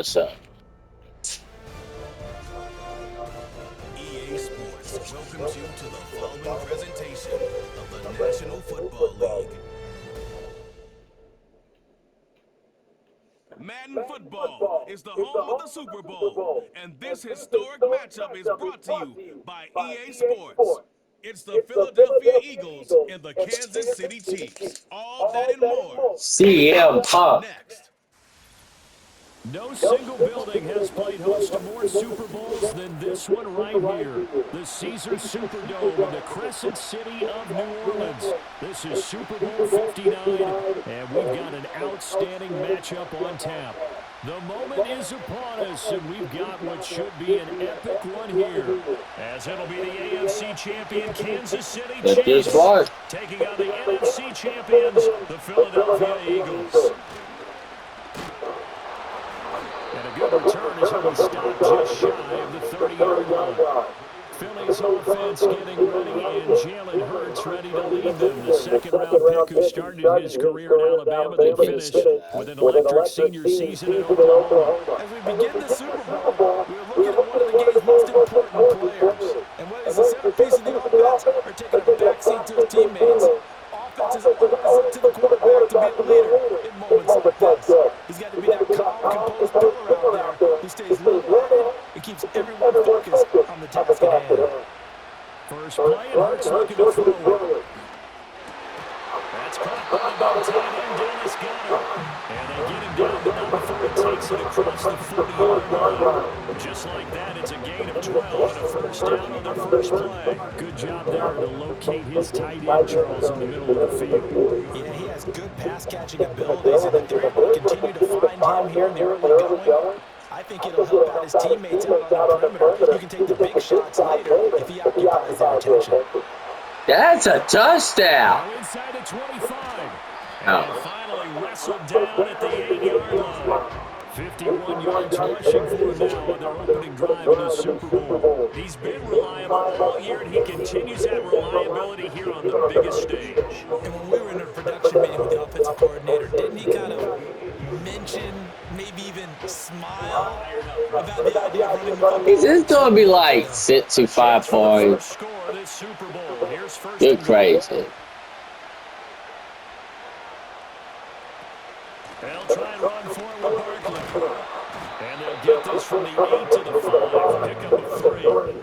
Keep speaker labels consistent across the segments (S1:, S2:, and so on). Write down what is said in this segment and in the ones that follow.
S1: So,
S2: EA Sports welcomes you to the following presentation of the National Football League. Madden Football is the home of the Super Bowl, and this historic matchup is brought to you by EA Sports. It's the Philadelphia Eagles and the Kansas City Chiefs. All that and more.
S1: CM Punk.
S2: Next.
S3: No single building has played host to more Super Bowls than this one right here. The Caesars Superdome in the Crescent City of New Orleans. This is Super Bowl 59, and we've got an outstanding matchup on tap. The moment is upon us, and we've got what should be an epic one here. As it'll be the AFC champion Kansas City Chiefs taking on the NFC champions, the Philadelphia Eagles. And a good return is how he stopped just shy of the 30-yard line. Philly's offense getting ready, and Jalen Hurts ready to lead them. The second-round pick who started his career in Alabama, they finished with an electric senior season in Oklahoma.
S4: As we begin the Super Bowl, we're looking at one of the game's most important players. And whether he's the centerpiece of the offense or taking a backseat to his teammates, offense is up to the quarterback to be the leader in moments like this. He's got to be that calm, composed pillar out there who stays level-headed and keeps everyone focused on the task at hand.
S3: First play, and Hurts looking to throw. That's caught by the tight end, Dennis Goddard. And they get him down to number 4. It takes it across the 40-yard line. Just like that, it's a gain of 12 and a first down on their first play. Good job there to locate his tight end, Charles, in the middle of the field.
S4: Yeah, he has good pass-catching abilities, and if they're able to continue to find him here in the early going, I think it'll help out his teammates out on the perimeter. You can take the big shots later if he occupies their attention.
S1: That's a touchdown.
S3: Now inside the 25. And
S1: Oh.
S3: finally wrestled down at the 8-yard line. 51 yards rushing for him now on their opening drive in the Super Bowl. He's been reliable all year, and he continues that reliability here on the biggest stage.
S4: And when we were in a production meeting with the offensive coordinator, didn't he kind of mention, maybe even smile about the idea of running the football?
S1: Is this going to be like 65 points?
S3: Score this Super Bowl. Here's first
S1: You're
S3: and goal.
S1: crazy.
S3: They'll try and run for it with Barkley. And they'll get this from the 8 to the 5. Pick up a 3.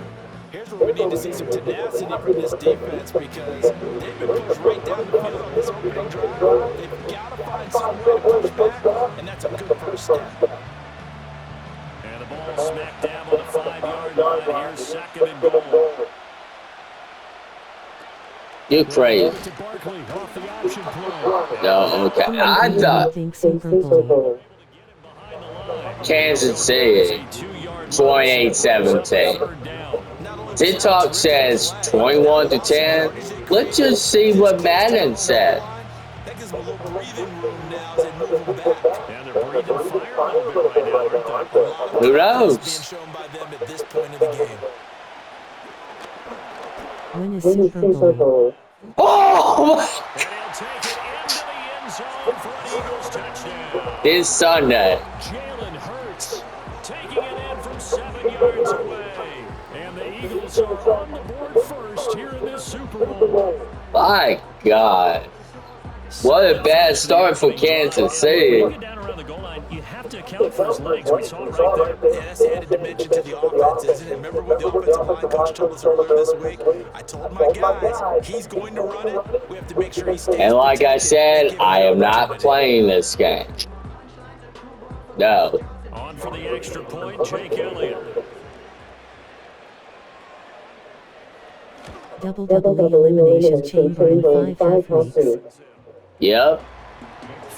S4: Here's where we need to see some tenacity from this defense because they've been pushed right down the field on this opening drive. They've got to find some way to push back, and that's a good first step.
S3: And the ball smack dab on the 5-yard line. Here's second and goal.
S1: You're crazy.
S3: To Barkley off the option play.
S1: No, okay. I thought Kansas City 28-17. TikTok says 21-10. Let's just see what Madden said.
S4: That gives them a little breathing room now as they move them back.
S3: And they're breathing fire a little bit right now, aren't they?
S1: Who
S4: Being
S1: knows?
S4: shown by them at this point of the game.
S5: Win a Super Bowl.
S1: Oh!
S3: And he'll take it into the end zone for an Eagles touchdown.
S1: It's Sunday.
S3: Jalen Hurts taking it in from 7 yards away. And the Eagles are on the board first here in this Super Bowl.
S1: My God. What a bad start for Kansas City.
S3: When you get down around the goal line, you have to account for his legs. We saw it right there.
S4: Yeah, that's the added dimension to the offense, isn't it? Remember what the offensive line coach told us earlier this week? I told my guys, he's going to run it. We have to make sure he stays
S1: And like I
S4: protected.
S1: said, I am not playing this game. No.
S3: On for the extra point, Jake Elliott.
S5: WWE Elimination Chamber in 5 half weeks.
S1: Yep.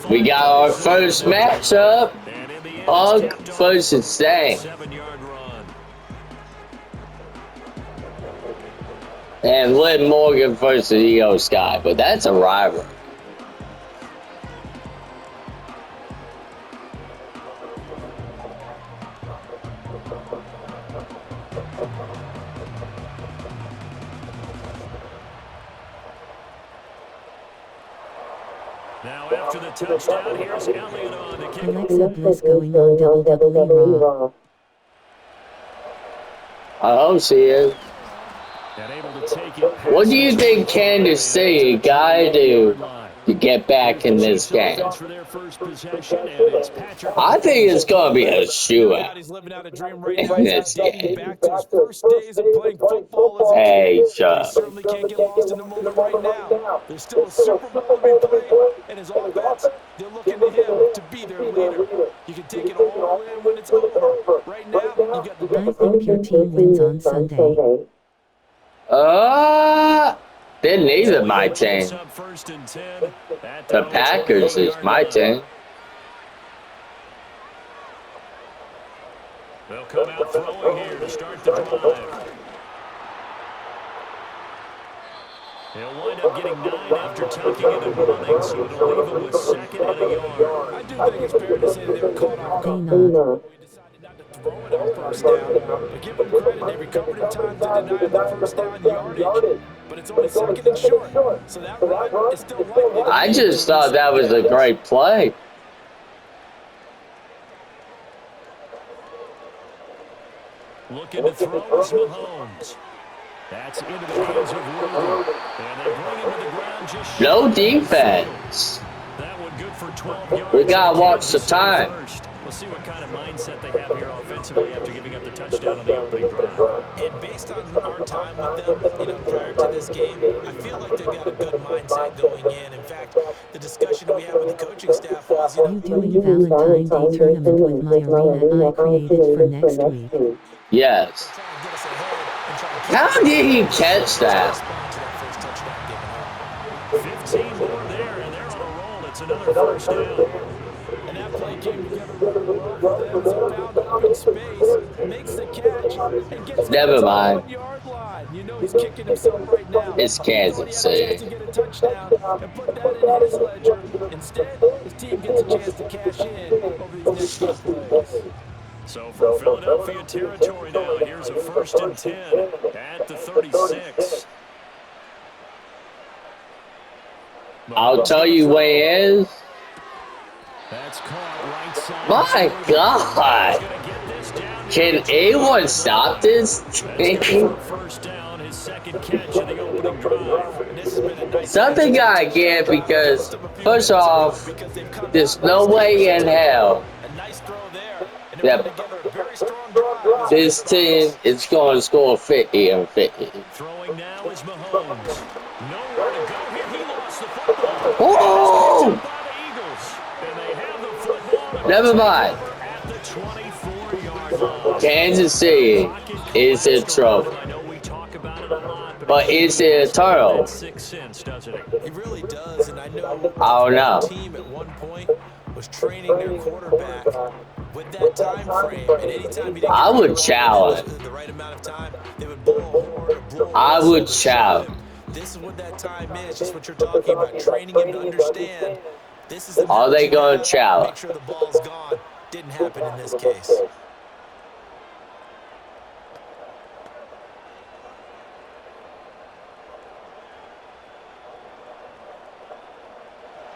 S1: We got our first matchup.
S3: And in the end,
S1: Punk versus Sting.
S3: 7-yard run.
S1: And Liv Morgan versus Io Sky. But that's a rivalry.
S3: Now after the touchdown. Here's Elliott on the kick.
S5: Alexa Bliss going on WWE Raw.
S1: I hope she is.
S3: And able to take it
S1: What do you think Kansas City gotta do to get back in this game?
S3: for their first possession, and it's Patrick.
S1: I think it's gonna be a shootout
S4: He's living out a dream right
S1: in
S4: now.
S1: this
S4: Dating
S1: game.
S4: back to his first days of playing football as a
S1: Hey,
S4: kid. He
S1: Chuck.
S4: certainly can't get lost in the moment right now. There's still a Super Bowl to be played, and his offense, they're looking to him to be their leader. You can take it all in when it's over. Right now, you got the
S5: I think your team wins on Sunday.
S1: Then neither my team.
S3: Up first and 10 at
S1: The Packers is my team.
S3: They'll come out throwing here to start the drive. He'll wind up getting 9 after tucking it and running, so it'll leave him with 2nd and a yard.
S4: I do think it's fair to say that they were caught off guard.
S5: They not.
S4: We decided not to throw it on first down, but give them credit. They recovered in time to deny the first down yardage. But it's only 2nd and short, so that run is still likely to
S1: I
S4: lead
S1: just
S4: to a
S1: thought that was a great play.
S3: Looking to throw is Mahomes. That's into the hands of Worthy. And they bring him to the ground just
S1: No
S3: shy of the
S1: defense.
S3: field. That one good for 12 yards.
S1: We gotta watch the
S3: Kansas City
S1: time.
S3: first. We'll see what kind of mindset they have here offensively after giving up the touchdown on the opening drive.
S4: And based on our time with them, prior to this game, I feel like they've got a good mindset going in. In fact, the discussion we had with the coaching staff was,
S5: You doing Valentine's Day tournament with my arena I created for next week.
S1: Yes.
S4: trying to get us ahead and try to
S1: How did he catch that?
S4: respond to that first touchdown given up.
S3: 15 more there, and they're on a roll. It's another first down.
S4: And that play came together really well for them as he found open space, makes the catch, and gets
S1: Never
S4: down to the
S1: mind.
S4: 1 yard line. You know he's kicking himself right now.
S1: It's Kansas
S4: He thought he had a chance
S1: City.
S4: to get a touchdown and put that in his ledger. Instead, his team gets a chance to cash in over these next few plays.
S3: So from Philadelphia territory now, here's a 1st and 10 at the 36.
S1: I'll tell you what it is.
S3: That's caught right side.
S1: My God.
S3: Gonna get this down.
S1: Can anyone stop this thing?
S3: First down, his 2nd catch of the opening drive.
S4: This has been a nice
S1: Something gotta get because, first off, there's no way in hell
S4: a nice throw there. And they're
S1: that
S4: putting together a very strong drive.
S1: this team is going to score 50 and 50.
S3: Throwing now is Mahomes. Nowhere to go here. He lost the football.
S1: Oh!
S3: By the Eagles. And they have the football.
S1: Never mind.
S3: At the 24-yard line.
S1: Kansas City is in trouble.
S3: I know we talk about it a lot,
S1: But is it a turtle?
S3: makes 6 cents, doesn't it?
S4: It really does, and I know
S1: I don't know.
S4: the team at one point was training their quarterback with that time frame, and anytime he didn't
S1: I
S4: get
S1: would
S4: the ball
S1: challenge.
S4: the right amount of time, they would blow a horn or blow a
S1: I
S4: whistle
S1: would
S4: to show
S1: challenge.
S4: them, this is what that time is, just what you're talking about, training him to understand. This is the
S1: Are they
S4: match you
S1: gonna
S4: have,
S1: challenge?
S4: Make sure the ball's gone. Didn't happen in this case.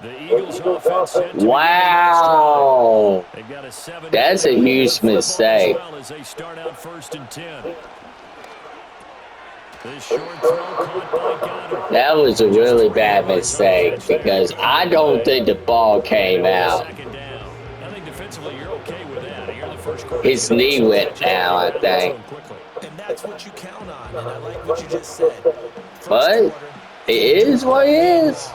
S3: The Eagles offense set to
S1: Wow.
S3: They've got a 7
S1: That's a huge mistake.
S3: As well as they start out 1st and 10. This short throw caught by Goddard.
S1: That was a really bad mistake because I don't think the ball came out.
S3: 2nd down. I think defensively you're okay with that. You're the first quarter.
S1: His knee went down, I think.
S4: And that's what you count on, and I like what you just said. First
S1: But
S4: quarter,
S1: it is what it is.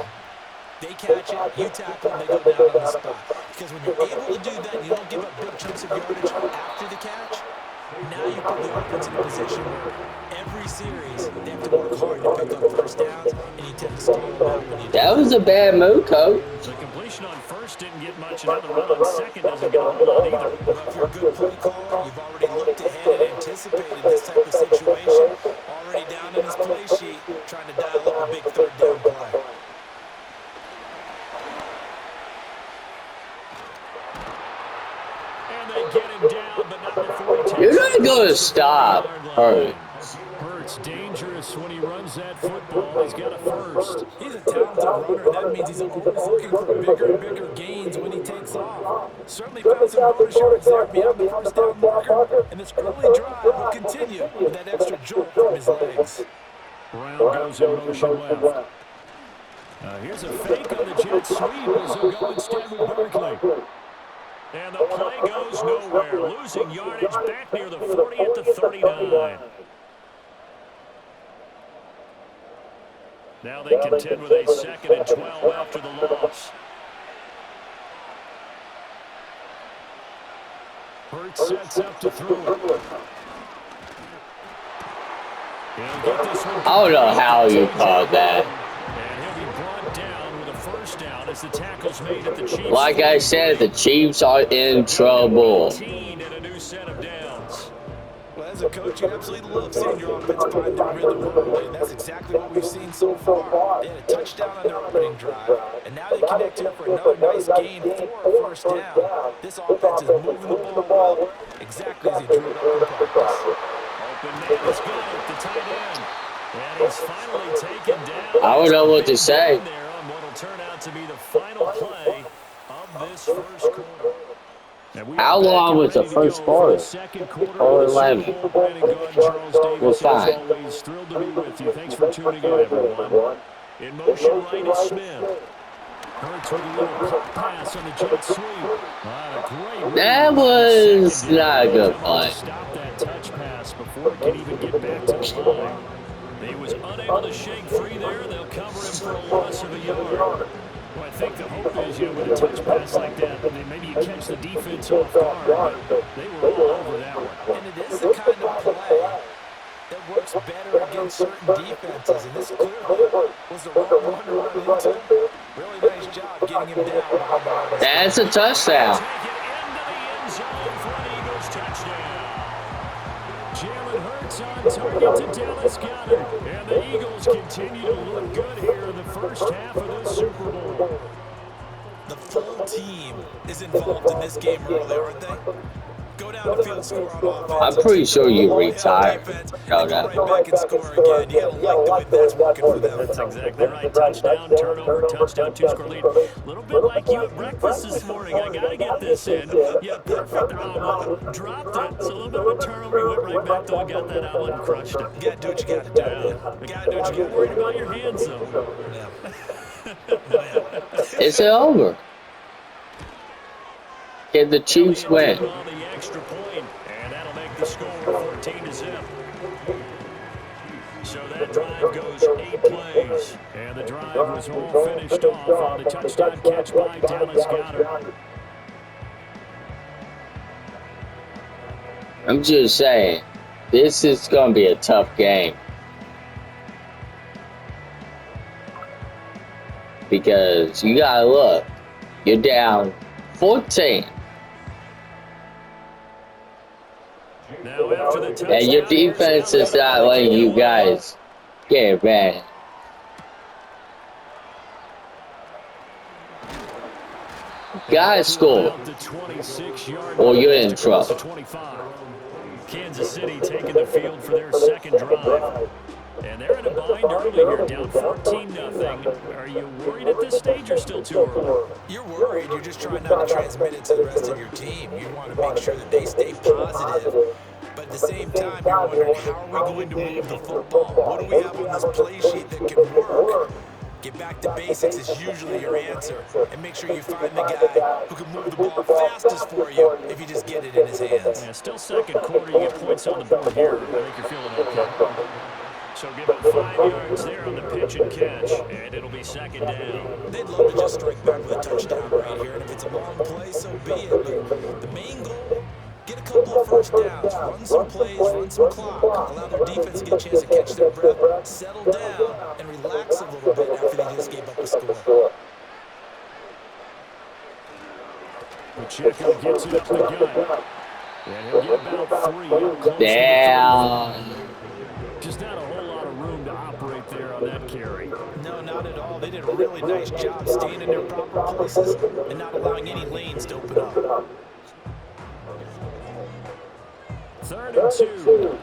S4: they catch it, you tackle them, they go down on the spot. Because when you're able to do that, and you don't give up big chunks of yardage after the catch, now you put the offense in a position where every series they have to work hard to pick up first downs, and you tend to stall them out when you do.
S1: That was a bad move, coach.
S3: The completion on 1st didn't get much, and then the run on 2nd doesn't get a whole lot either.
S4: But if you're a good play caller, you've already looked ahead and anticipated this type of situation, already down in his play sheet, trying to dial up a big third down play.
S3: And they get him down, but not before he
S1: You're
S3: takes
S1: not going to stop Hurts.
S3: Hurts dangerous when he runs that football. football. He's got a first.
S4: He's a talented runner, and that means he's always looking for bigger and bigger gains when he takes off. Certainly found some bonus yards there beyond the first down marker, and this early drive will continue with that extra jolt from his legs.
S3: Brown goes in motion left. Here's a fake on the jet sweep as he'll go instead with Barkley. And the play goes nowhere, losing yardage back near the 40 at the 39. Now they contend with a 2nd and 12 after the loss. Hurts sets up to throw it. He'll get this one.
S1: I don't know how you called that.
S3: And he'll be brought down with a first down as the tackle's made at the Chiefs.
S1: Like I said, the Chiefs are in trouble.
S3: 18 and a new set of downs.
S4: Well, as a coach, you absolutely love seeing your offense find their rhythm early, and that's exactly what we've seen so far. They had a touchdown on their opening drive, and now they connect here for another nice gain for a first down. This offense is moving the ball well, exactly as he drew it up in practice.
S3: Open man has got it, the tight end. And he's finally taken down.
S1: I don't know what to say.
S3: There on what will turn out to be the final play of this first quarter.
S1: How long was the first quarter? Or 11. We're fine.
S3: Always thrilled to be with you. Thanks for tuning in, everyone. In motion right is Smith. Hurts with a little pop pass on the jet sweep.
S1: That was not a good play.
S3: Stop that touch pass before it can even get back to the line. He was unable to shake free there. They'll cover him for a loss of a yard. Well, I think the hope is, with a touch pass like that, maybe you catch the defense off guard, but they were all over that one.
S4: And it is the kind of play that works better against certain defenses, and this clearly was the wrong one to run into. Really nice job getting him down.
S1: That's a touchdown.
S3: Take it into the end zone for an Eagles touchdown. Jalen Hurts on target to Dallas Goedert. And the Eagles continue to look good here in the first half of this Super Bowl.
S4: The full team is involved in this game early, aren't they? Go down the field, score on offense.
S1: I'm pretty sure you retired.
S4: Go right back and score again. You gotta like the way that's working for them.
S3: That's exactly right. Touchdown, turnover, touchdown, two-score lead. A little bit like you at breakfast this morning. I got to get this in. Yeah, perfect omelet. Dropped it. It's a little bit of a turnover. You went right back, though, and got that omelet and crushed it.
S4: You gotta do what you gotta do.
S3: You got to do what you got. Worried about your hands, though.
S1: It's over. Can the Chiefs win?
S3: On the extra point, and that'll make the score 14-0. So that drive goes 8 plays, and the drive was all finished off on a touchdown catch by Dallas Goedert.
S1: I'm just saying, this is going to be a tough game. Because you got to look, you're down 14.
S3: Now after the touchdown,
S1: And your defense is not letting you guys get advantage. Gotta score, or you're in trouble.
S3: Kansas City taking the field for their second drive. And they're in a bind early here, down 14-0. Are you worried at this stage or still too early?
S4: You're worried. You're just trying not to transmit it to the rest of your team. You want to make sure that they stay positive. But at the same time, you're wondering, how are we going to move the football? What do we have on this play sheet that can work? Get back to basics is usually your answer. And make sure you find the guy who can move the ball fastest for you if you just get it in his hands.
S3: Yeah, still second quarter. You get points on the board here. I think you're feeling okay. So give it 5 yards there on the pitch and catch, and it'll be second down.
S4: They'd love to just strike back with a touchdown right here, and if it's a long play, so be it. But the main goal, get a couple of first downs, run some plays, run some clock, allow their defense to get a chance to catch their breath, settle down, and relax a little bit after they just gave up a score.
S3: Pacheco gets it up the gut, and he'll get about 3. Close
S1: Damn.
S3: Just not a whole lot of room to operate there on that carry.
S4: No, not at all. They did a really nice job staying in their proper places and not allowing any lanes to open up.
S3: 3rd and 2.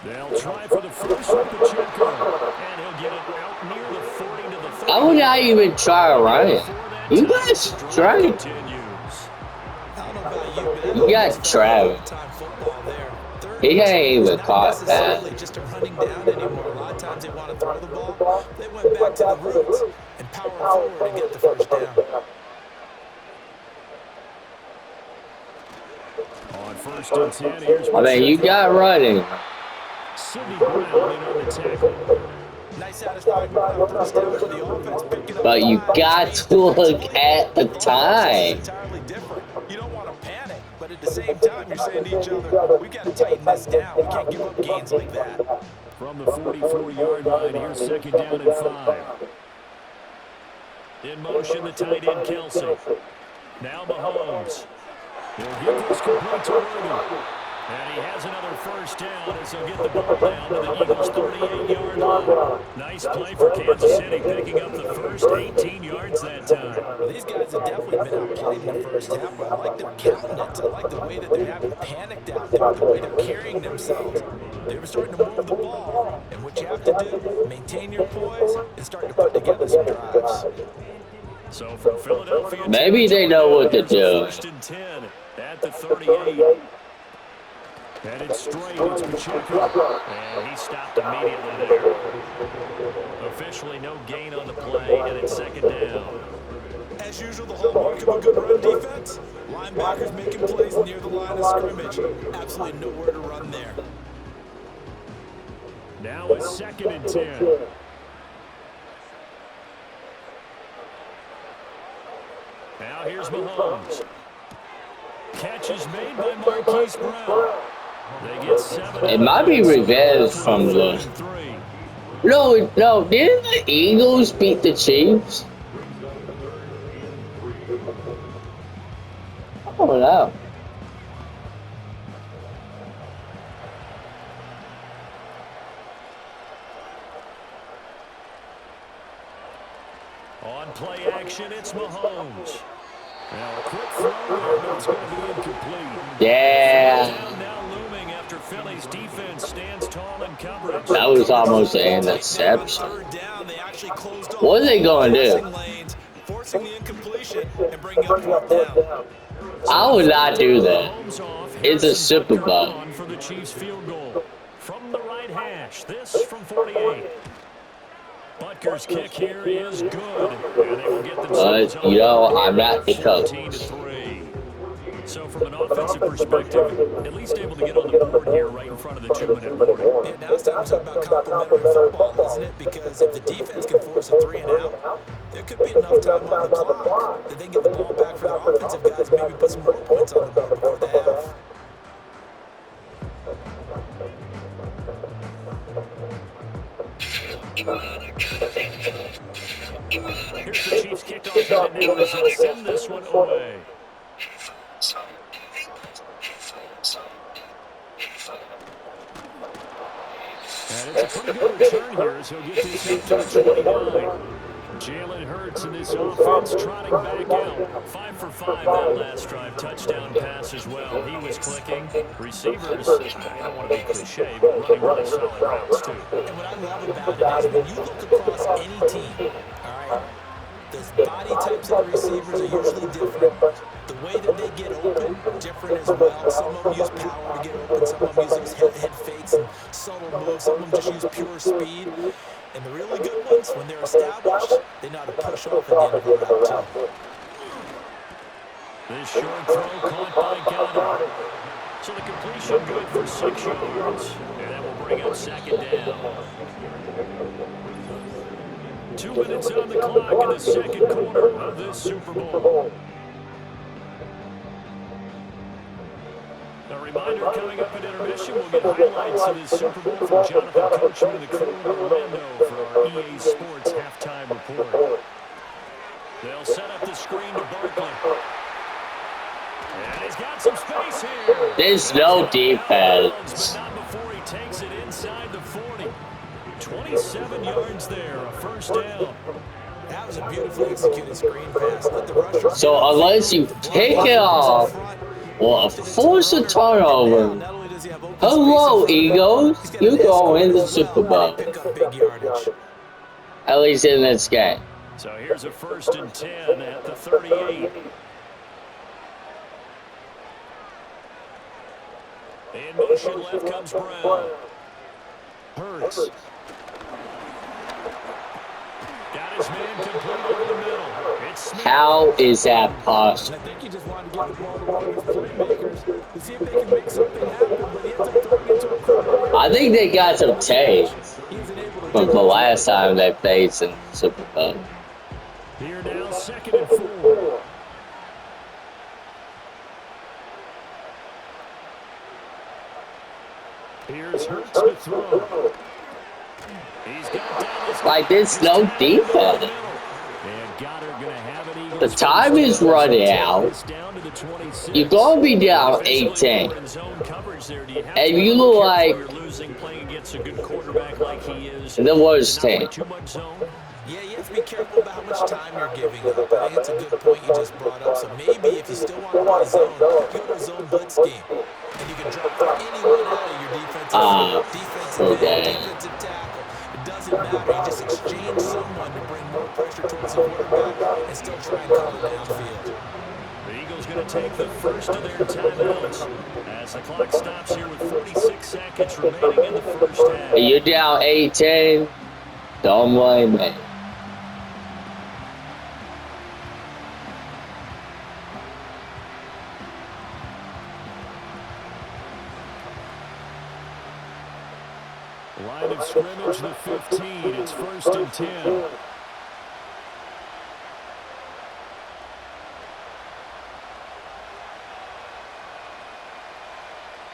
S3: They'll try for the first with Pacheco, and he'll get it out near the 40 to the 30.
S1: I would not even try to run it. You guys try it. You got Travis. He ain't even caught that.
S4: Just a running down anymore. A lot of times they want to throw the ball. They went back to the roots and power forward to get the first down.
S3: On first and 10, here's
S1: I mean, you got running.
S3: Sidney Brown in on the tackle.
S4: Nice satisfying first down for the offense. Pick it up.
S1: But you got to look at the time.
S4: Entirely different. You don't want to panic, but at the same time, you're saying to each other, we got to tighten this down. We can't give up gains like that.
S3: From the 44-yard line, here's second down and 5. In motion, the tight end, Kelsey. Now Mahomes. He'll get this complete to Roby. And he has another first down as he'll get the ball down to the Eagles' 38-yard line. Nice play for Kansas City, picking up the first 18 yards that time.
S4: Well, these guys have definitely been outplayed in the first half, but I like their countenance. I like the way that they haven't panicked out there, the way they're carrying themselves. They were starting to move the ball, and what you have to do, maintain your poise and start to put together some drives.
S3: So from Philadelphia,
S1: Maybe they know what to do.
S3: First and 10 at the 38. Headed straight, it's Pacheco. And he stopped immediately there. Officially no gain on the play, and it's second down.
S4: As usual, the hallmark of a good run defense, linebackers making plays near the line of scrimmage. Absolutely nowhere to run there.
S3: Now it's second and 10. Now here's Mahomes. Catch is made by Marquise Brown. They get 7.
S1: It might be revenge from the... No, didn't the Eagles beat the Chiefs? I don't know.
S3: On play action, it's Mahomes. Now a quick throw there, but it's going to be incomplete.
S1: Yeah.
S3: Down now looming after Philly's defense stands tall in coverage.
S1: That was almost an interception. What are they going to do?
S4: Forcing the incompletion and bringing up fourth down.
S1: I would not do that. It's a Super Bowl.
S3: For the Chiefs field goal from the right hash. This from 48. Butker's kick here is good. And they will get themselves
S1: But, you know, I'm not the coach.
S3: 14-3. So from an offensive perspective, at least able to get on the board here right in front of the 2-minute warning.
S4: Yeah, now it's time to talk about complimentary football, isn't it? Because if the defense can force a 3 and out, there could be enough time on the clock that they can get the ball back for their offensive guys, maybe put some more points on the board before the half.
S3: Here's the Chiefs kickoff, and now they'll send this one away. And it's a pretty good return here as he'll get this up to the 29. Jalen Hurts in this offense trotting back out. 5 for 5 that last drive. Touchdown pass as well. He was clicking. Receivers, I don't want to be cliche, but running really solid routes too.
S4: And what I love about it is when you look across any team, all right, the body types of the receivers are usually different. The way that they get open, different as well. Some of them use power to get open. Some of them use head fakes and subtle moves. Some of them just use pure speed. And the really good ones, when they're established, they know how to push off at the end of the route, too.
S3: This short throw caught by Goddard. So the completion good for 6 yards. And that will bring up second down. 2 minutes on the clock in the second quarter of this Super Bowl. A reminder coming up at intermission, we'll get highlights of this Super Bowl from Jonathan Coachman and the crew in Orlando for our EA Sports halftime report. They'll set up the screen to Barkley. And he's got some space here.
S1: There's no defense.
S3: But not before he takes it inside the 40. 27 yards there, a first down.
S4: That was a beautifully executed screen pass. Let the rushers
S1: So unless you take it off or force a turnover,
S4: you have open
S1: Hello,
S4: space in front of him,
S1: Eagles.
S4: he's got
S1: You
S4: an
S1: going in
S4: escort
S1: the
S4: as
S1: Super
S4: well,
S1: Bowl.
S4: and they pick up big yardage.
S1: At least in this game.
S3: So here's a 1st and 10 at the 38. In motion left comes Brown. Hurts. Got his man complete over the middle. It's Smith.
S1: How is that
S4: And
S1: possible?
S4: I think he just wanted to give the ball to one of his playmakers to see if they can make something happen, but he ends up throwing it to a crowd.
S1: I think they got some tape
S4: He isn't able to
S1: from
S4: do
S1: the
S4: it.
S1: last time they played in the Super Bowl.
S3: Here now, 2nd and 4. Here's Hurts to throw. He's got Dallas.
S1: Like, there's no defense.
S3: And Goddard gonna have it. Eagles
S1: The time is running out.
S3: It's down to the 26.
S1: You're going to be down 18. And you look like
S3: You're losing playing against a good quarterback like he is.
S1: the worst team.
S3: Too much zone.
S4: Yeah, you have to be careful about how much time you're giving up. I think it's a good point you just brought up. So maybe if you still want to play zone, go to a zone blitz scheme. And you can drop anyone out of your defensive
S1: okay.
S4: end, defensive tackle. It doesn't matter. You just exchange someone to bring more pressure towards the quarterback and still try and cover downfield.
S3: The Eagles going to take the first of their timeouts as the clock stops here with 46 seconds remaining in the first half.
S1: You're down 18. Don't blame me.
S3: Line of scrimmage, the 15. It's 1st and 10.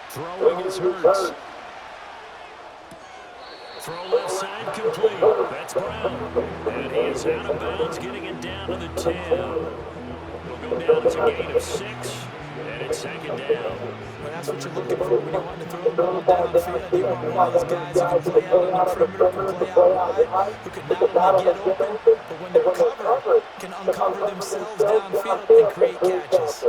S3: Throwing is Hurts. Throw left side complete. That's Brown. And he is out of bounds, getting it down to the 10. It'll go down as a gain of 6. And it's 2nd down.
S4: Well, that's what you're looking for when you want to throw the ball downfield. You want one of those guys who can play out on the perimeter, can play out wide, who can not only get open, but when they're covered, can uncover themselves downfield and create catches.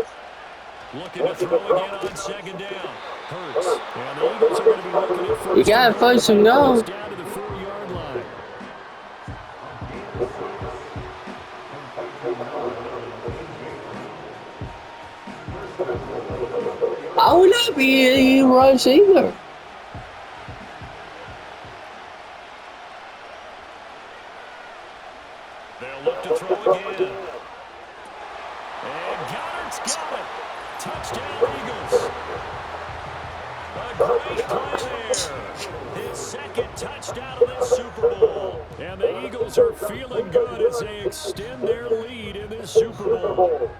S3: Looking to throw again on 2nd down. Hurts. And the Eagles are going to be looking at first.
S1: You got to first and go.
S3: Down to the 4-yard line.
S1: I would not be a rush either.
S3: They'll look to throw again. And Goddard's got it. Touchdown, Eagles. A great play there. His 2nd touchdown of this Super Bowl. And the Eagles are feeling good as they extend their lead in this Super Bowl.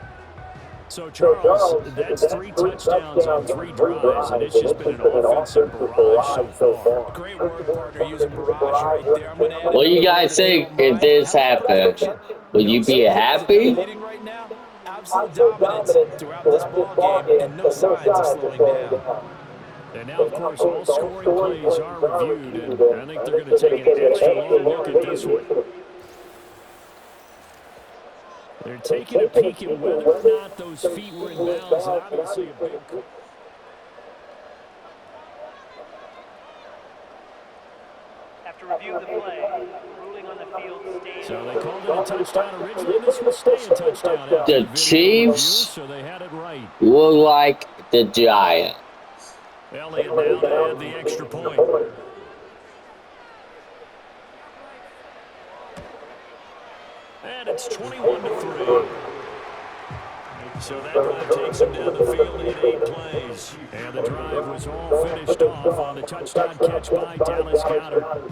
S3: So, Charles, that's 3 touchdowns on 3 drives, and it's just been an offensive barrage so far.
S4: Great work, partner, using barrage right there. I'm going to add
S1: What do you guys think if this happened? Would you be happy?
S4: leading right now. Absolute dominance throughout this ball game and no signs of slowing down.
S3: And now, of course, all scoring plays are reviewed, and I think they're going to take an extra long look at this one. They're taking a peek at whether or not those feet were in bounds, and obviously a big...
S6: After review of the play, ruling on the field stays.
S3: So they called it a touchdown originally. This will stay a touchdown. After
S1: The
S3: video
S1: Chiefs
S3: review, so they had it right.
S1: look like the Giants.
S3: Elliott now to add the extra point. And it's 21-3. So that drive takes him down the field in 8 plays. And the drive was all finished off on the touchdown catch by Dallas Goedert.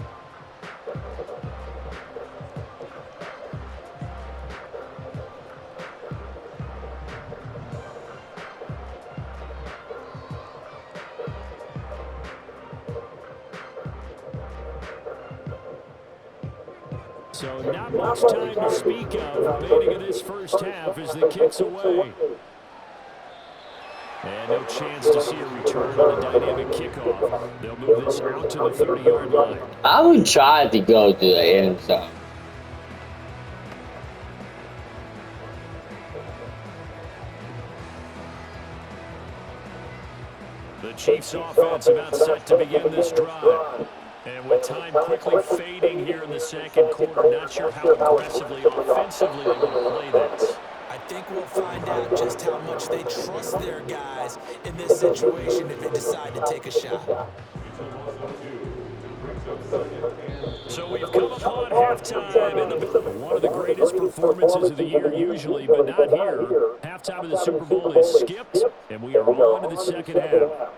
S3: So not much time to speak of remaining in this first half as the kick's away. And no chance to see a return on a dynamic kickoff. They'll move this out to the 30-yard line.
S1: I would try to go to the end zone.
S3: The Chiefs offense about set to begin this drive. And with time quickly fading here in the second quarter, not sure how aggressively, offensively they want to play this.
S4: I think we'll find out just how much they trust their guys in this situation if they decide to take a shot.
S3: So we've come upon halftime in one of the greatest performances of the year usually, but not here. Halftime of the Super Bowl is skipped, and we are on to the second half.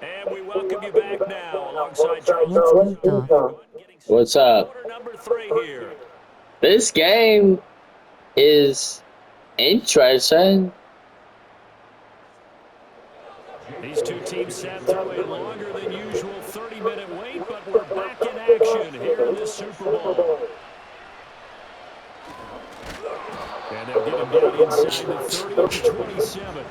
S3: And we welcome you back now alongside Charles.
S5: Let's go, Doc.
S1: What's up?
S3: Quarter number 3 here.
S1: This game is interesting.
S3: These two teams sat through a longer than usual 30-minute wait, but we're back in action here in this Super Bowl. And they'll get him down inside the 30 to 27.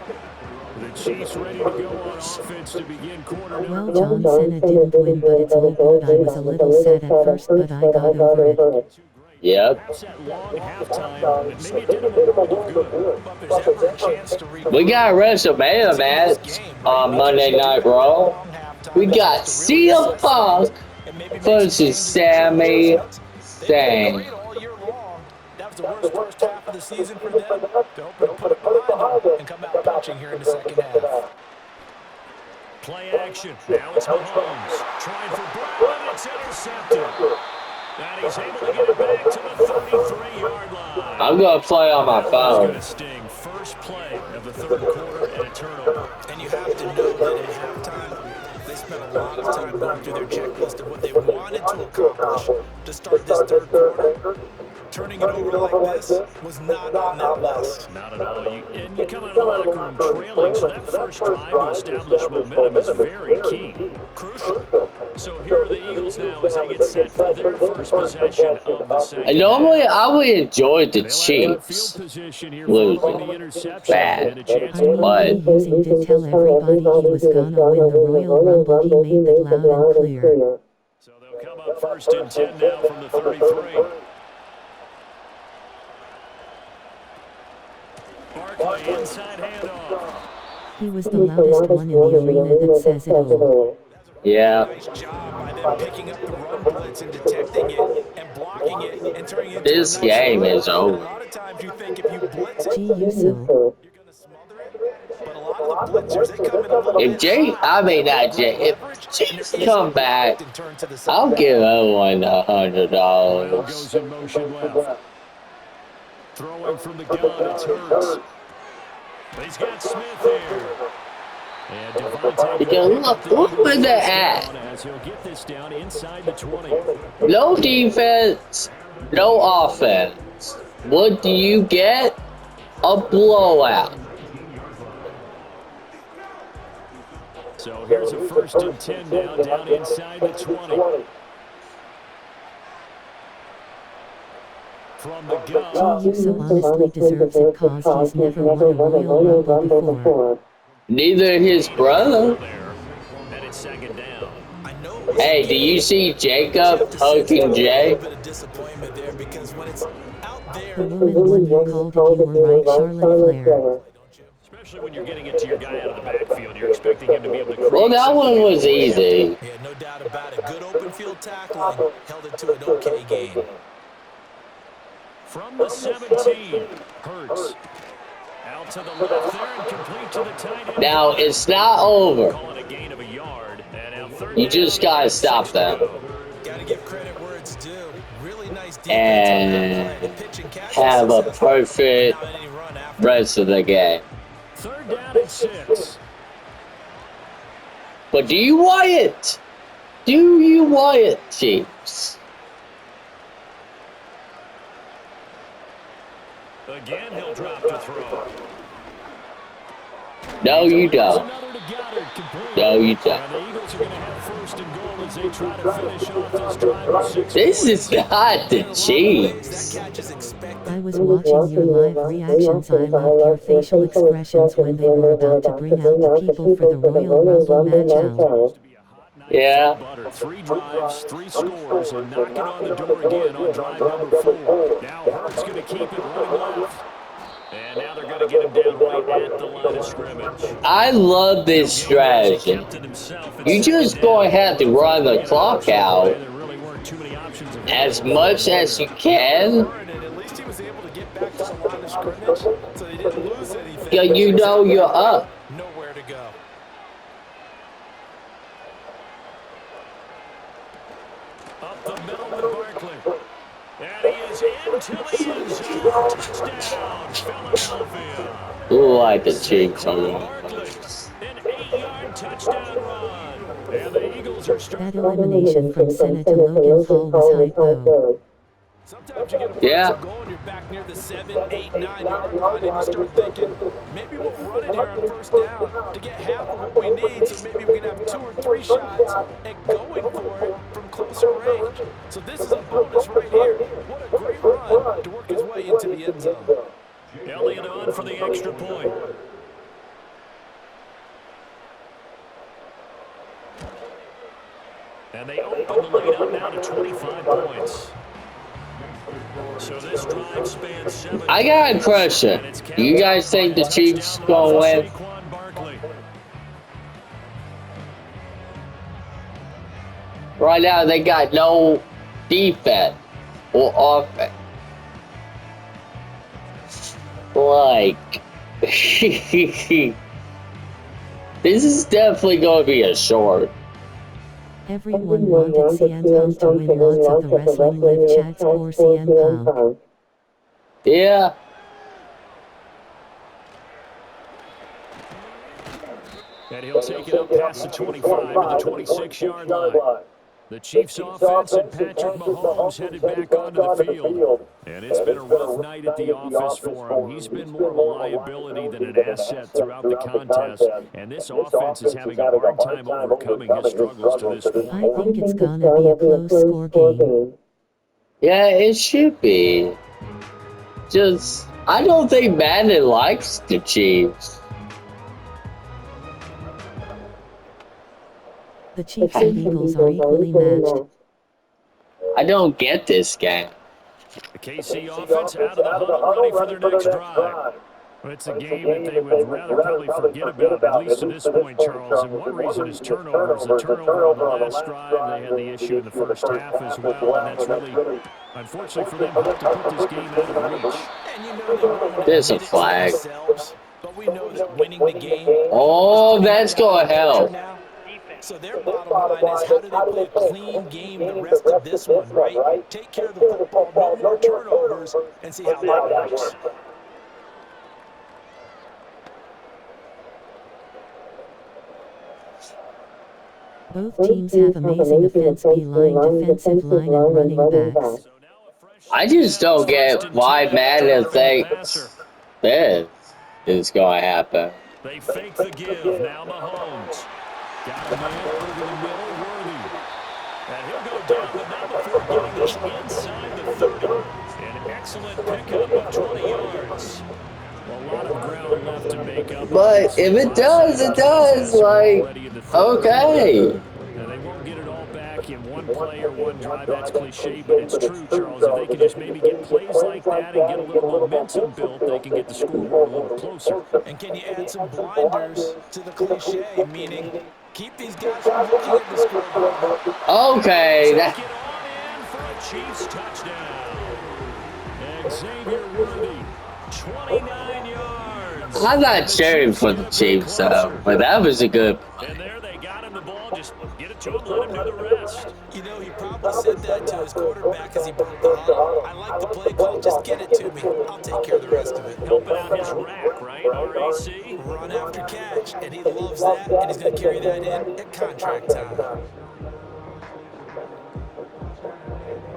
S3: The Chiefs ready to go on offense to begin quarter number.
S5: Well, John Cena didn't win, but it's all good. I was a little sad at first, but I got over it.
S1: Yep.
S3: Perhaps that long halftime, maybe it did him a world of good.
S4: But there's ever a chance to read
S1: We got a WrestleMania match on Monday Night Raw. We got CM Punk versus Sami Zayn.
S4: all year long. That was the worst first half of the season for them. They're hoping to put it behind them and come out punching here in the second half.
S3: Play action. Now it's Mahomes. Trying for Brown. It's intercepted. And he's able to get it back to the 33-yard line.
S1: I'm going to play on my
S3: It's going
S1: phone.
S3: to sting. First play of the third quarter and a turnover.
S4: And you have to know that at halftime, they spent a lot of time going through their checklist of what they wanted to accomplish to start this third quarter. Turning it over like this was not on that list.
S3: Not at all. And you come out of the locker room trailing, so that first drive to establish momentum is very key.
S4: Crucial.
S3: So here are the Eagles now as they get set for their first possession of the second.
S1: And normally, I would enjoy the
S3: They'll have field
S1: Chiefs.
S3: position here
S1: Lose.
S3: following the interception
S1: Bad.
S3: and a chance
S5: I
S3: to
S5: mean,
S1: But-
S5: he using to tell everybody he was gonna win the Royal Rumble. He made it loud and clear.
S3: So they'll come up first and 10 now from the 33. Barkley inside handoff.
S5: He was the loudest one in the arena. That says it all.
S1: Yeah.
S4: Nice job by them picking up the run blitz and detecting it and blocking it and turning it into
S1: This
S4: a nice
S1: game
S4: run.
S1: is over.
S4: A lot of times you think if you blitz it,
S5: Gee, you so.
S4: you're going to smother it. But a lot of the blitzers, they come in a little
S1: If
S4: bit
S1: Jay,
S4: high,
S1: I mean not Jay, if
S4: leverage,
S1: Chiefs
S4: and they're
S1: come
S4: easily
S1: back,
S4: and turn to the side.
S1: I'll give everyone
S3: Brown
S1: $100.
S3: goes in motion left. Throwing from the gun, it's Hurts. He's got Smith here. And Devontae
S1: You can look where they're at.
S3: as he'll get this down inside the 20.
S1: No defense, no offense. What do you get? A blowout.
S3: So here's a first and 10 now, down inside the 20. From the gun.
S5: Gee, you so honestly deserves it cause he's never won a Royal Rumble before.
S1: Neither his brother.
S3: There. And it's second down.
S4: I know
S1: Hey, do you see Jacob hugging Jay?
S4: a bit of disappointment there because when it's out there,
S5: The woman one you called if you were right, Charlotte Flair.
S3: Especially when you're getting it to your guy out of the backfield. You're expecting him to be able to create.
S1: Well, that one was easy.
S4: yeah, no doubt about it. Good open field tackling held it to an okay game.
S3: From the 17, Hurts. Out to the left there and complete to the tight end.
S1: Now, it's not over.
S3: Calling a gain of a yard. And now third
S1: You
S3: down
S1: just gotta stop them.
S4: Got to give credit where it's due. Really nice defense
S1: And
S4: on that play. The pitch and catch
S1: have
S4: was
S1: a
S4: successful.
S1: perfect
S4: Not any run after.
S1: rest of the game.
S3: Third down and 6.
S1: But do you want it? Do you want it, Chiefs?
S3: Again, he'll drop to throw.
S1: No, you
S3: There's
S1: don't.
S3: another to Goddard, complete.
S1: No, you don't.
S3: And the Eagles are going to have first and goal as they try to finish off this drive with 6
S1: This is
S3: points.
S1: not the
S4: That
S1: Chiefs.
S4: catch is expected.
S5: I was watching your live reactions. I loved your facial expressions when they were about to bring out the people for the Royal Rumble match out.
S1: Yeah.
S3: Butter. 3 drives, 3 scores, and knocking on the door again on drive number 4. Now Hurts going to keep it running left. And now they're going going to get him down right at the line of scrimmage.
S1: I love this strategy. You just going to have to run the clock out as much as you can.
S4: At least he was able to get back to the line of scrimmage, so they didn't lose anything.
S1: Yeah, you know you're up.
S4: Nowhere to go.
S3: Up the middle to Barkley. And he is into the end zone. Touchdown, Philadelphia.
S1: Like the Chiefs on that.
S3: Barkley, an 8-yard touchdown run. And the Eagles are
S5: That elimination from Senator Logan Paul was hype though.
S4: Sometimes you get a
S1: Yeah.
S4: goal and you're back near the 7, 8, 9-yard line, and you start thinking, maybe we'll run it here on first down to get half of what we need, so maybe we can have 2 or 3 shots at going for it from closer range. So this is a bonus right here. What a great run to work his way into the end zone.
S3: Elliott on for the extra point. And they open the lead up now to 25 points. So this drive spans 7.
S1: I got a question. Do you guys think the Chiefs gonna win?
S3: Saquon Barkley.
S1: Right now, they got no defense or offense. Like, this is definitely going to be a short.
S5: Everyone wanted CM Punk to win. Lots of the wrestling live chats for CM Punk.
S1: Yeah.
S3: And he'll take it up past the 25 to the 26-yard line. The Chiefs offense and Patrick Mahomes headed back onto the field. And it's been a rough night at the office for him. He's been more of a liability than an asset throughout the contest. And this offense is having a hard time overcoming his struggles to this point.
S5: I think it's gonna be a close score game.
S1: Yeah, it should be. Just, I don't think Madden likes the Chiefs.
S5: The Chiefs and Eagles are equally matched.
S1: I don't get this game.
S3: The KC offense out of the huddle, ready for their next drive. Well, it's a game that they would rather probably forget about, at least to this point, Charles. And one reason is turnovers. The turnover on the last drive, they had the issue in the first half as well, and that's really, unfortunately for them, helped to put this game out of reach.
S4: And you know they won't
S1: There's a
S4: admit it to
S1: flag.
S4: themselves, but we know that winning the game.
S1: Oh, that's going to help.
S4: Now, so their bottom line is how do they play a clean game the rest of this one, right? Take care of the football, no more turnovers, and see how that works.
S5: Both teams have amazing offensive line, defensive line, and running backs.
S1: I just don't get why Madden thinks this is going to happen.
S3: They fake the give. Now Mahomes. Got a man over the middle, Worthy. And he'll go down, but not before getting this inside the 30. An excellent pickup of 20 yards. A lot of ground left to make up.
S1: But if it does, it does. Like, okay.
S3: And they won't get it all back in one play or one drive. That's cliche, but it's true, Charles. If they can just maybe get plays like that and get a little momentum built, they can get the scoreboard a little closer.
S4: And can you add some blinders to the cliche, meaning keep these guys from looking at the scoreboard?
S1: Okay.
S3: Get on in for a Chiefs touchdown. Xavier Worthy, 29 yards.
S1: I'm not cheering for the Chiefs, but that was a good play.
S3: And there they got him the ball. Just get it to him, let him do the rest.
S4: You know, he probably said that to his quarterback as he broke the huddle. I like the play call. Just get it to me. I'll take care of the rest of it.
S3: Helping out his rack, right? RAC.
S4: Run after catch, and he loves that, and he's going to carry that in at contract time.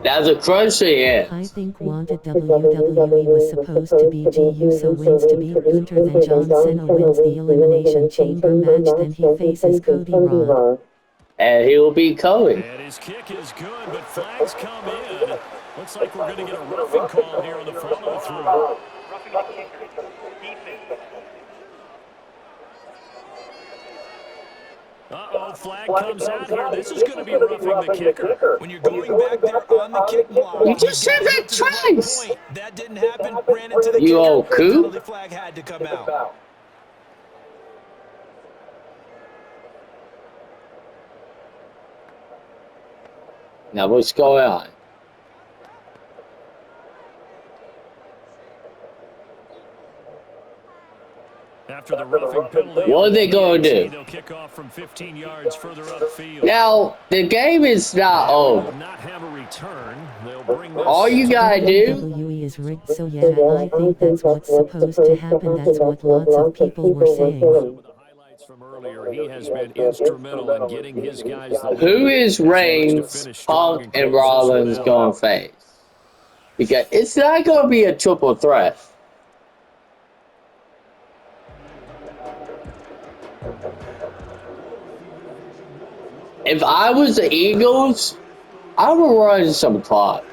S1: That's a crushing hit.
S5: I think wanted WWE was supposed to be G Uso wins to beat Gunter, then John Cena wins the Elimination Chamber match, then he faces Cody Rhodes.
S1: And he will beat Cody.
S3: And his kick is good, but flags come in. Looks like we're going to get a roughing call here on the follow-through.
S6: Roughing the kicker. Defense.
S3: Uh-oh, flag comes out here. This is going to be roughing the kicker.
S4: When you're going back there on the kick block,
S1: You just said
S4: gotta
S1: that
S4: get to the right
S1: twice.
S4: point. That didn't happen. Ran into the
S1: You
S4: kicker.
S1: old coot.
S4: Penalty flag had to come out.
S1: Now what's going on?
S3: After the roughing penalty,
S1: What are they gonna do?
S3: They'll kick off from 15 yards further upfield.
S1: Now the game is not over.
S3: Will not have a return. They'll bring this
S1: All you gotta do.
S5: WWE is rigged, so yeah, I think that's what's supposed to happen. That's what lots of people were saying.
S3: Some of the highlights from earlier, he has been instrumental in getting his guys the win.
S1: Who is Reigns, Punk, and Rollins going to face? Because it's not going to be a triple threat. If I was the Eagles, I would run some clock.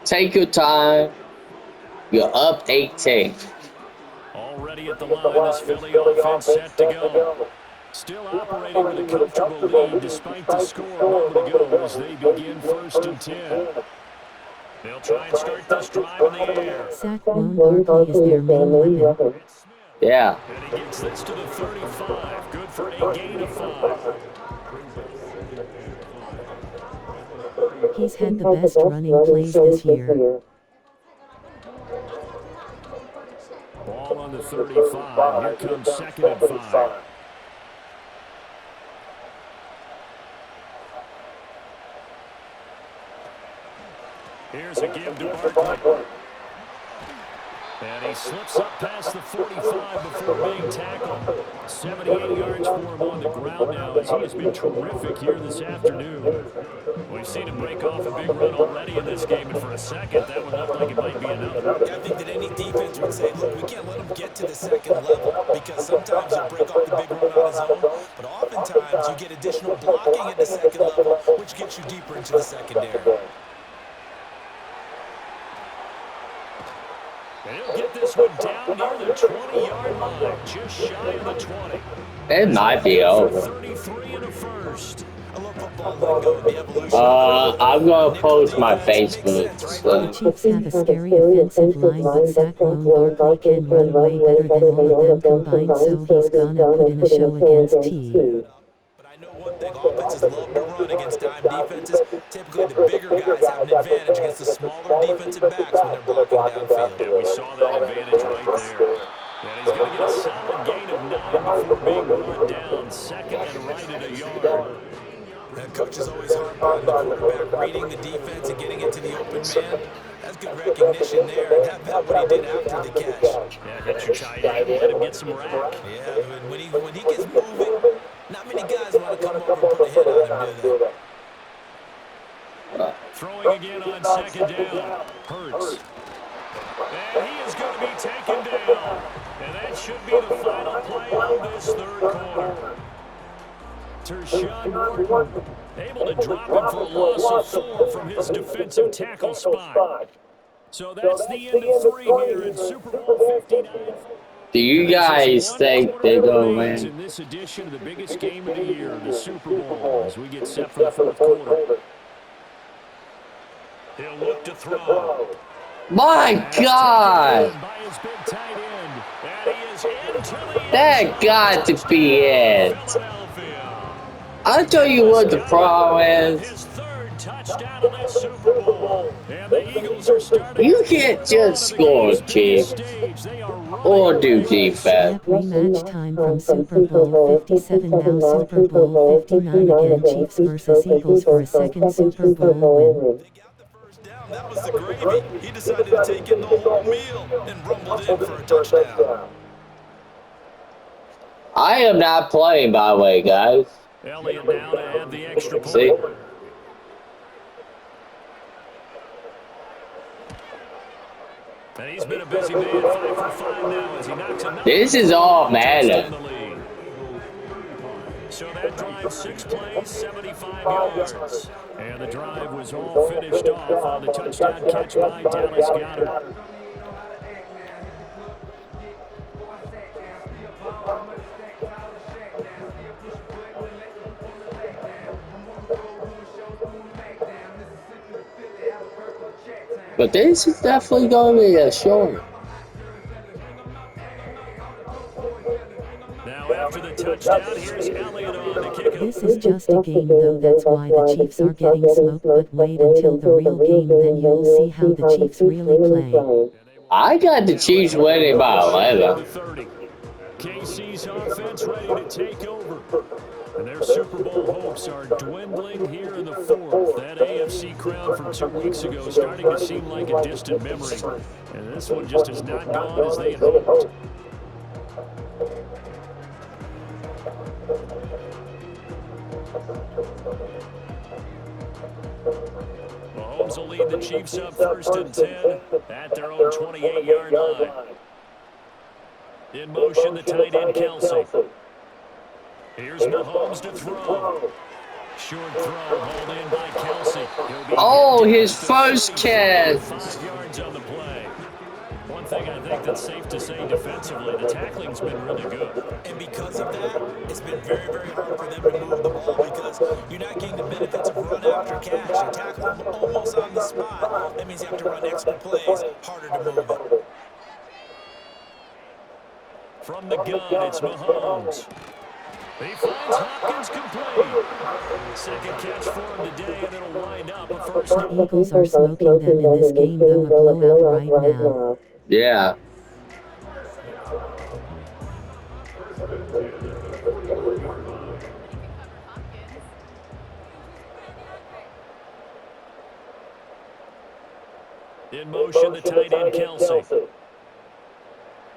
S1: Take your time. You're up 18.
S3: Already at the line, this Philly offense set to go. Still operating with a comfortable lead despite the score a moment ago as they begin 1st and 10. They'll try and start this drive in the air.
S5: Saquon Barkley is their main weapon.
S1: Yeah.
S3: And he gets this to the 35. Good for a gain of 5.
S5: He's had the best running plays this year.
S3: Ball on the 35. Here comes 2nd and 5. Here's a give to Barkley. And he slips up past the 45 before being tackled. 78 yards for him on the ground now as he has been terrific here this afternoon. We've seen him break off a big run already in this game, and for a second, that one looked like it might be enough.
S4: Yeah, I think that any defense would say, look, we can't let him get to the second level because sometimes he'll break off the big run on his own, but oftentimes you get additional blocking at the second level, which gets you deeper into the secondary.
S3: He'll get this one down near the 20-yard line, just shy of the 20.
S1: It might be over.
S3: 33 in the first.
S4: I love football lingo and the evolution.
S1: I'm going to post my Facebook.
S5: The
S1: So.
S5: Chiefs have a scary offensive line, but Saquon Barkley can run way better than all of them combined, so he's gonna put in a show against T.
S4: But I know one thing, offenses love to run against dime defenses. Typically, the bigger guys have an advantage against the smaller defensive backs when they're blocking downfield.
S3: Yeah, we saw that advantage right there. And he's going to get a solid gain of 9 before being brought down. 2nd and right at a yard.
S4: And coach is always hard on the quarterback, reading the defense and getting it to the open man. That's good recognition there, and how about what he did after the catch?
S3: Yeah, hit your tight end, let him get some rack.
S4: Yeah, when he gets moving, not many guys want to come over and put a hit on him, do they?
S3: Throwing again on 2nd down. Hurts. And he is going to be taken down. And that should be the final play of this 3rd quarter. Tershawn Wharton able to drop him for a loss of 4 from his defensive tackle spot. So that's the end of 3 here in Super Bowl 59.
S1: Do you guys think they're going to win?
S3: In this edition of the biggest game of the year, the Super Bowl, as we get set for the 4th quarter. He'll look to throw.
S1: My God!
S3: By his big tight end. And he is into the end
S1: That got to be it.
S3: Philadelphia.
S1: I'll tell you what the problem is.
S3: His 3rd touchdown of this Super Bowl. And the Eagles are starting.
S1: You can't just score, Chief, or do defense.
S5: Snap rematch time from Super Bowl 57, now Super Bowl 59 again, Chiefs versus Eagles for a 2nd Super Bowl win.
S4: They got the first down. That was the gravy. He decided to take in the whole meal and rumbled in for a touchdown.
S1: I am not playing, by the way, guys.
S3: Elliott now to add the extra point.
S1: See?
S3: And he's been a busy man, 5 for 5 now as he knocks another.
S1: This is all Madden.
S3: So that drive, 6 plays, 75 yards. And the drive was all finished off on the touchdown catch by Dallas Goedert.
S1: But this is definitely going to be a short.
S3: Now after the touchdown, here's Elliott on to kick it.
S5: This is just a game though, that's why the Chiefs are getting smoked, but wait until the real game, then you'll see how the Chiefs really play.
S1: I got the Chiefs winning by 11.
S3: 30. KC's offense ready to take over. And their Super Bowl hopes are dwindling here in the fourth. That AFC crown from 2 weeks ago is starting to seem like a distant memory. And this one just has not gone as they had hoped. Mahomes will lead the Chiefs up 1st and 10 at their own 28-yard line. In motion, the tight end, Kelsey. Here's Mahomes to throw. Short throw, hauled in by Kelsey.
S1: Oh, his first catch.
S3: 5 yards on the play. One thing I think that's safe to say defensively, the tackling's been really good.
S4: And because of that, it's been very, very hard for them to move the ball because you're not getting the benefits of run after catch. You tackle them almost on the spot. That means you have to run extra plays, harder to move it.
S3: From the gun, it's Mahomes. He finds Hopkins complete. Second catch for him today, and it'll wind up a first.
S5: The Eagles are smoking them in this game though, a blowout right now.
S1: Yeah.
S3: In motion, the tight end, Kelsey.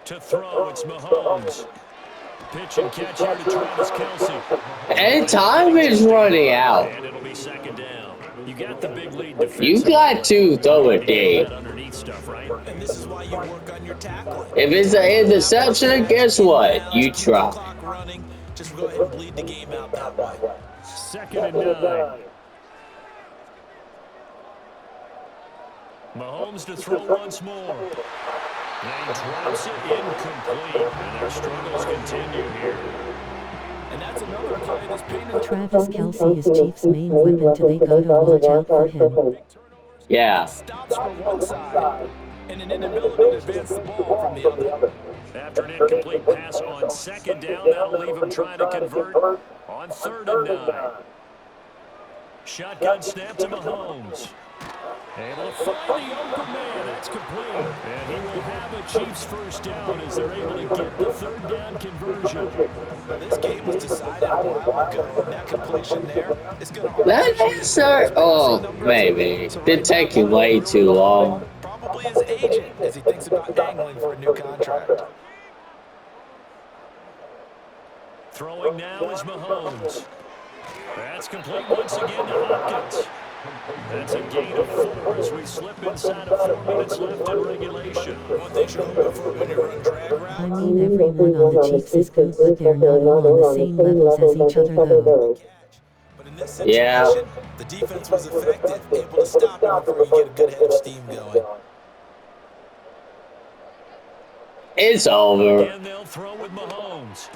S3: To throw, it's Mahomes. Pitch and catch here to Travis Kelsey.
S1: And time is running out.
S3: And it'll be second down. You got the big lead defense.
S1: You got to throw it deep.
S3: Underneath stuff, right?
S4: And this is why you work on your tackling.
S1: If it's an interception, guess what? You try.
S4: Clock running, just go ahead and bleed the game out that way.
S3: 2nd and 9. Mahomes to throw once more. And he drops it incomplete. And their struggles continue here.
S4: And that's another play that's painted.
S5: Travis Kelsey is Chiefs' main weapon, so they gotta watch out for him.
S1: Yeah.
S4: Stops from one side and an inability to advance the ball from the other.
S3: After an incomplete pass on 2nd down, that'll leave him trying to convert on 3rd and 9. Shotgun snap to Mahomes. Able to find the open man. That's complete. And he will have a Chiefs first down as they're able to get the 3rd down conversion.
S4: This game was decided a while ago, and that completion there is going to...
S1: That answer? Oh, maybe. They're taking way too long.
S4: Probably his agent as he thinks about angling for a new contract.
S3: Throwing now is Mahomes. That's complete once again to Hopkins. That's a gain of 4 as we slip inside of 4 minutes left in regulation.
S4: One thing you're hoping for when you run drag routes.
S5: I mean, everyone on the Chiefs is good, but they're not all on the same levels as each other though.
S4: But in this situation, the defense was effective, able to stop him before you get a good head of steam going.
S1: It's over.
S3: And they'll throw with Mahomes.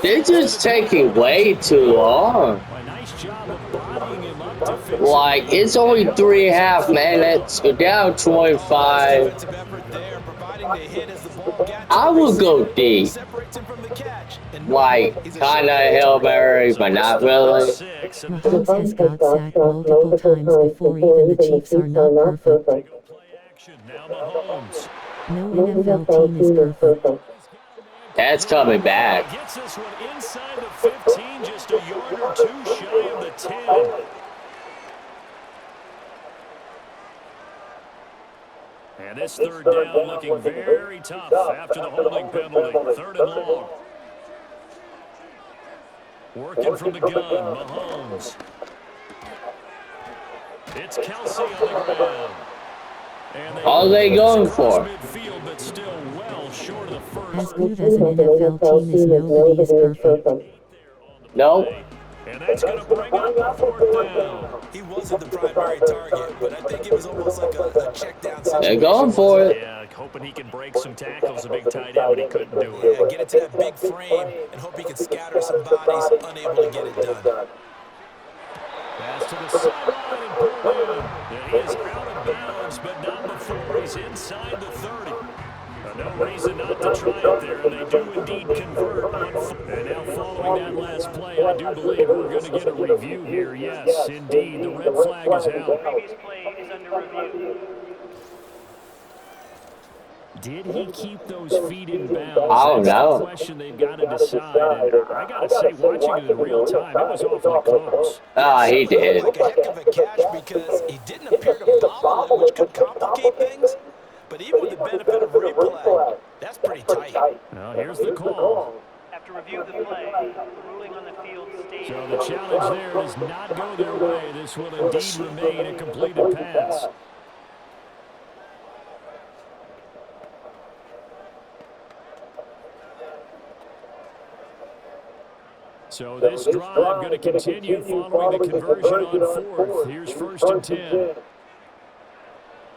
S1: They're just taking way too long.
S3: A nice job of bodying him up defensively.
S1: Like, it's only 3.5 minutes. Go down 25.
S4: Defensive effort there, providing the hit as the ball gets
S1: I will go deep.
S4: separates him from the catch. And
S1: Like, kind of Hail Mary, but not really.
S3: 6 and
S5: Mahomes has got sacked multiple times before, even the Chiefs are not perfect.
S3: play action. Now Mahomes.
S5: No NFL team is perfect.
S1: That's coming back.
S3: Gets this one inside the 15, just a yard or 2 shy of the 10. And this 3rd down looking very tough after the holding penalty. 3rd and long. Working from the gun, Mahomes. It's Kelsey on the ground. And
S1: All they going for?
S3: midfield, but still well short of the first.
S5: As good as an NFL team is, nobody is perfect.
S1: Nope.
S3: And that's going to bring up the 4th down.
S4: He wasn't the primary target, but I think it was almost like a check down situation.
S1: They're going for it.
S3: Yeah, hoping he can break some tackles, a big tight end, but he couldn't do it.
S4: Yeah, get it to that big frame and hope he can scatter some bodies, unable to get it done.
S3: Pass to the sideline and pulled in. And he is out of bounds, but not before he's inside the 30. No reason not to try it there, and they do indeed convert on foot. And now following that last play, I do believe we're going to get a review here. Yes, indeed, the red flag is out.
S6: Previous play is under review.
S3: Did he keep those feet in bounds?
S1: I don't
S3: That's
S1: know.
S3: the question they've got to decide. And I got to say, watching it in real time, it was awfully close.
S1: He did.
S4: Like a heck of a catch because he didn't appear to bobble it, which could complicate things. But even with the benefit of replay, that's pretty tight.
S3: Now, here's the call.
S6: After review of the play, ruling on the field stays.
S3: So the challenge there does not go their way. This will indeed remain a completed pass. So this drive going to continue following the conversion on fourth. Here's 1st and 10.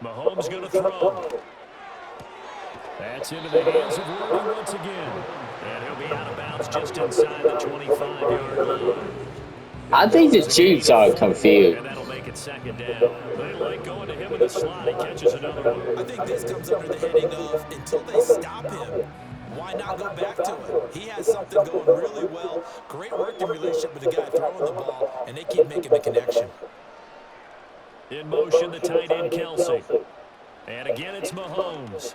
S3: Mahomes going to throw. That's into the hands of Worthy once again. And he'll be out of bounds just inside the 25-yard line.
S1: I think the Chiefs are confused.
S3: And that'll make it 2nd down. They like going to him in the slot. He catches another one.
S4: I think this comes under the heading of until they stop him, why not go back to it? He has something going really well. Great working relationship with the guy throwing the ball, and they keep making the connection.
S3: In motion, the tight end, Kelsey. And again, it's Mahomes.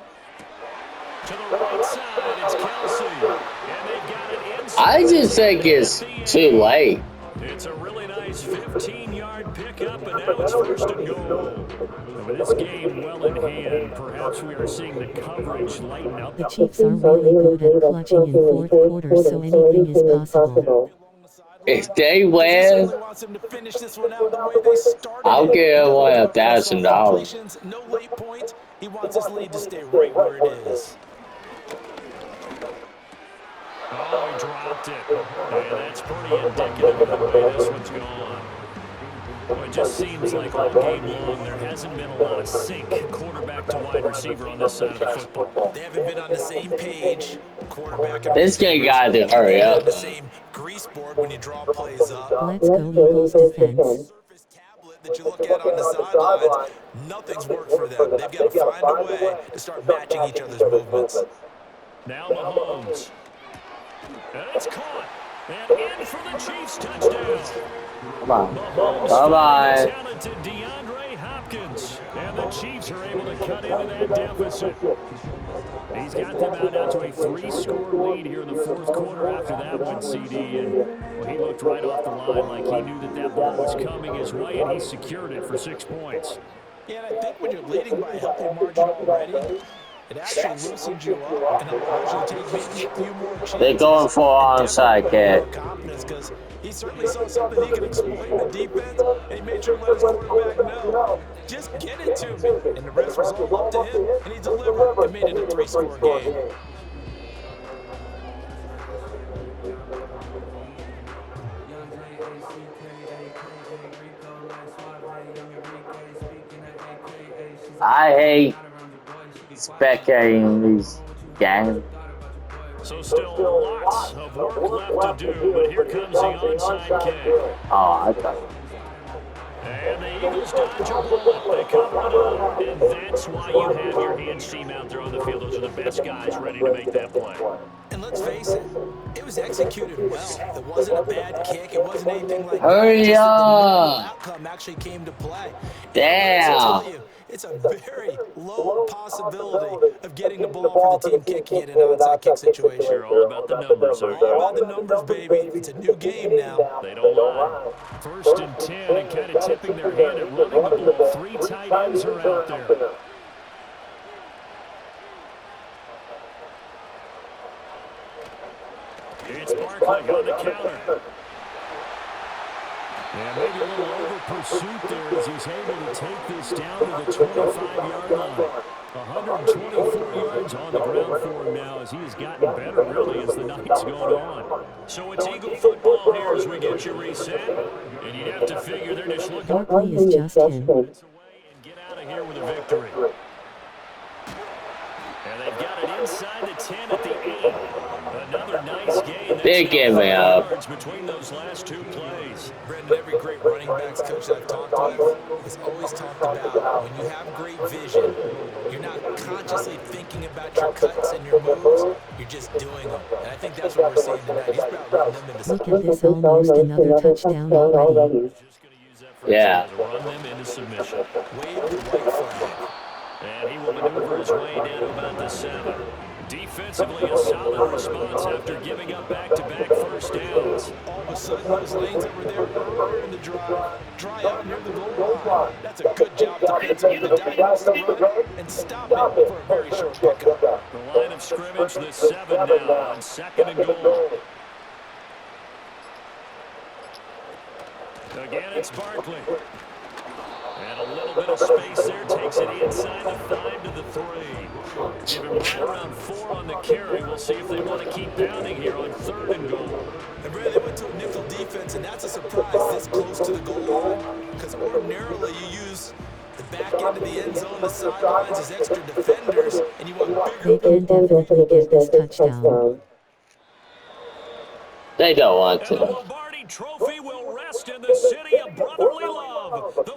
S3: To the right side, it's Kelsey. And they've got it inside.
S1: I just think it's too late.
S3: It's a really nice 15-yard pickup, and now it's 1st and goal. With this game well in hand, perhaps we are seeing the coverage lighten up.
S5: The Chiefs are really good at clutching in fourth quarter, so anything is possible.
S1: If they win, I'll give away $1,000.
S4: No late point. He wants his lead to stay right where it is.
S3: Oh, he dropped it. And that's pretty indicative of the way this one's gone. Well, it just seems like all game long there hasn't been a lot of sync quarterback to wide receiver on this side of the football.
S4: They haven't been on the same page. Quarterback and
S1: This guy got to hurry
S4: on
S1: up.
S4: the same grease board when you draw plays up.
S5: Let's go Eagles defense.
S4: Surface tablet that you look at on the sidelines, nothing's worked for them. They've got to find a way to start matching each other's movements.
S3: Now Mahomes. And it's caught. And in for the Chiefs touchdown.
S1: Come on.
S3: Mahomes
S1: Bye-bye.
S3: finds talented DeAndre Hopkins. And the Chiefs are able to cut into that deficit. He's got them out now to a 3-score lead here in the fourth quarter after that one, CD. And well, he looked right off the line like he knew that that ball was coming his way, and he secured it for 6 points.
S4: Yeah, and I think when you're leading by a healthy margin already, it actually loosens you up and allows you to take maybe a few more chances.
S1: They're going for onside kick.
S4: Confidence, because he certainly saw something he could exploit in the defense, and he made sure to let his quarterback know, just get it to me. And the rest was all up to him, and he delivered and made it a 3-score game.
S1: I hate spectating these games.
S3: So still lots of work left to do, but here comes the onside kick.
S1: Oh, I thought.
S3: And the Eagles dodge a bullet. They cover it up. And that's why you have your hands team out there on the field. Those are the best guys ready to make that play.
S4: And let's face it was executed well. It wasn't a bad kick. It wasn't anything like
S1: Hurry
S4: that.
S1: up.
S4: The outcome actually came to play.
S1: Damn.
S4: It's a very low possibility of getting the ball for the team kicking it in an onside kick situation.
S3: You're all about the numbers, aren't you?
S4: All about the numbers, baby. It's a new game now.
S3: They don't lie. 1st and 10, and kind of tipping their hand at running the ball. 3 tight ends are out there. It's Barkley on the counter. Yeah, maybe a little over pursuit there as he's able to take this down to the 25-yard line. 124 yards on the ground for him now as he has gotten better, really, as the night's going on. So it's Eagle football here as we get you reset. And you'd have to figure they're just looking
S5: Barkley is just him.
S3: away and get out of here with a victory. And they've got it inside the 10 at the 8. Another nice gain.
S1: They give me up.
S3: Yards between those last two plays.
S4: Brendan, every great running backs coach I've talked with has always talked about when you have great vision, you're not consciously thinking about your cuts and your moves, you're just doing them. And I think that's what we're seeing tonight. He's about running them into
S5: Look at this, almost another touchdown already.
S3: Just going to use that for
S1: Yeah.
S3: to run them into submission.
S4: wave the white flag.
S3: And he will maneuver his way down to about the 7. Defensively, a solid response after giving up back-to-back first downs.
S4: All of a sudden, those lanes that were there earlier in the drive dry out near the goal line. That's a good job defensively to diagnose the run and stop it for a very short pickup.
S3: The line of scrimmage, the 7 now on 2nd and goal. Again, it's Barkley. And a little bit of space there, takes it inside the 5 to the 3. Give him right around 4 on the carry. We'll see if they want to keep pounding here on 3rd and goal.
S4: And really, they went to a nickel defense, and that's a surprise this close to the goal line. Because ordinarily, you use the back end of the end zone, the sidelines as extra defenders, and you want
S5: They
S4: bigger.
S5: can definitely get this touchdown.
S1: They don't want
S3: And the
S1: to.
S3: Lombardi Trophy will rest in the city of brotherly love. The